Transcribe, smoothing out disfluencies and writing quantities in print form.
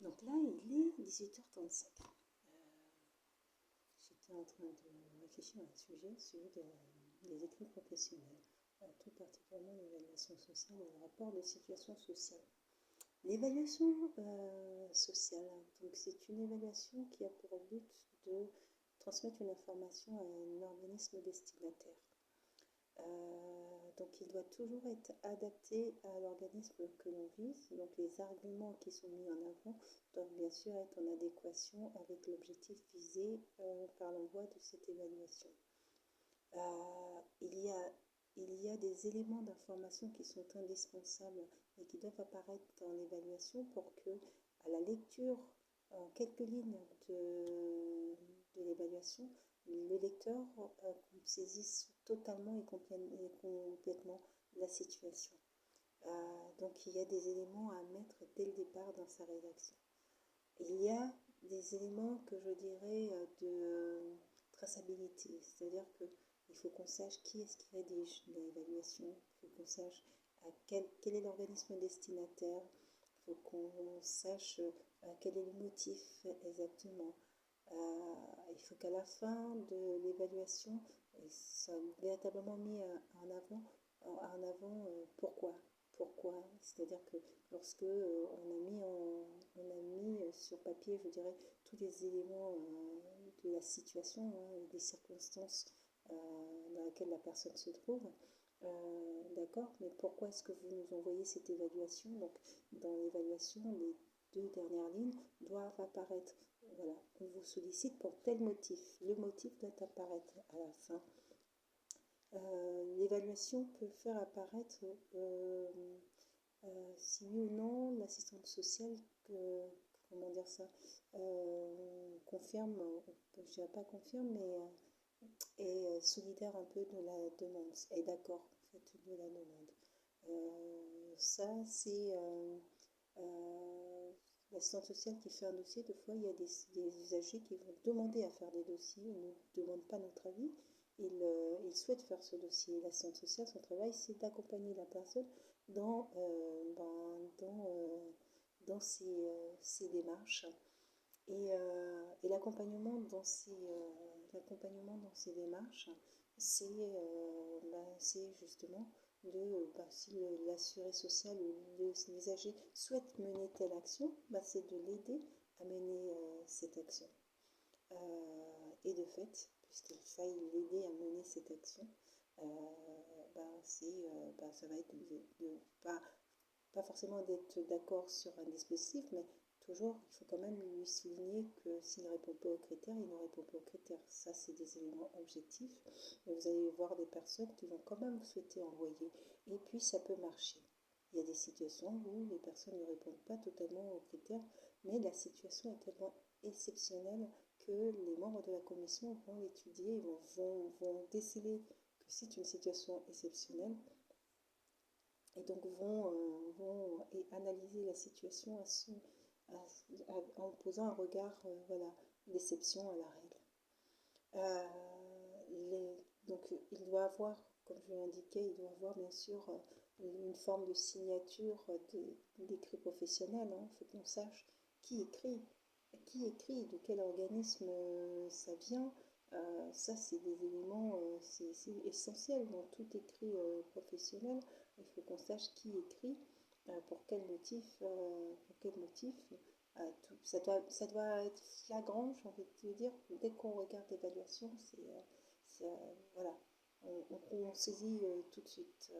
Donc là, il est 18h35. J'étais en train de réfléchir à un sujet, celui des écrits professionnels, tout particulièrement l'évaluation sociale et le rapport de situation sociale. L'évaluation sociale, donc c'est une évaluation qui a pour but de transmettre une information à un organisme destinataire. Donc il doit toujours être adapté à l'organisme que l'on vise. Donc les arguments qui sont mis en avant doivent bien sûr être en adéquation avec l'objectif visé par l'envoi de cette évaluation. Il y a des éléments d'information qui sont indispensables et qui doivent apparaître dans l'évaluation pour que, à la lecture en quelques lignes de l'évaluation, le lecteur saisisse totalement et complètement la situation. Donc il y a des éléments à mettre dès le départ dans sa rédaction. Il y a des éléments que je dirais de traçabilité, c'est-à-dire qu'il faut qu'on sache qui est-ce qui rédige l'évaluation, il faut qu'on sache quel est l'organisme destinataire, il faut qu'on sache quel est le motif exactement. Il faut qu'à la fin de l'évaluation, il soit véritablement mis en avant pourquoi. C'est-à-dire que lorsque on a mis sur papier, je dirais, tous les éléments de la situation, des circonstances dans lesquelles la personne se trouve, d'accord, mais pourquoi est-ce que vous nous envoyez cette évaluation? Donc, dans l'évaluation, les 2 dernières lignes doivent apparaître. Voilà, on vous sollicite pour tel motif. Le motif doit apparaître à la fin. L'évaluation peut faire apparaître si oui ou non l'assistante sociale confirme, je ne dirais pas confirme, mais est solidaire un peu de la demande, est d'accord en fait de la demande. Ça c'est l'assistante sociale qui fait un dossier. Des fois il y a des usagers qui vont demander à faire des dossiers, ils ne demandent pas notre avis, ils souhaitent faire ce dossier. L'assistante sociale, son travail c'est d'accompagner la personne dans ces démarches. Et l'accompagnement dans ces démarches, c'est justement si l'assuré social ou l'usager souhaite mener telle action, c'est de l'aider à mener cette action. Et de fait, puisqu'il faille l'aider à mener cette action, ça va être pas forcément d'être d'accord sur un dispositif, mais toujours, il faut quand même lui souligner que s'il ne répond pas aux critères, il ne répond pas aux critères. Ça, c'est des éléments objectifs. Mais vous allez voir des personnes qui vont quand même souhaiter envoyer. Et puis, ça peut marcher. Il y a des situations où les personnes ne répondent pas totalement aux critères, mais la situation est tellement exceptionnelle que les membres de la commission vont l'étudier, vont déceler que c'est une situation exceptionnelle et donc vont analyser la situation en posant un regard d'exception à la règle. Donc il doit avoir, comme je l'indiquais, il doit avoir bien sûr une forme de signature d'écrit professionnel. Il faut qu'on sache qui écrit, de quel organisme ça vient. Ça, c'est des éléments c'est essentiel dans tout écrit professionnel. Il faut qu'on sache qui écrit, pour quel motif. Ça doit être flagrant, j'ai envie de te dire. Dès qu'on regarde l'évaluation, voilà, on saisit tout de suite.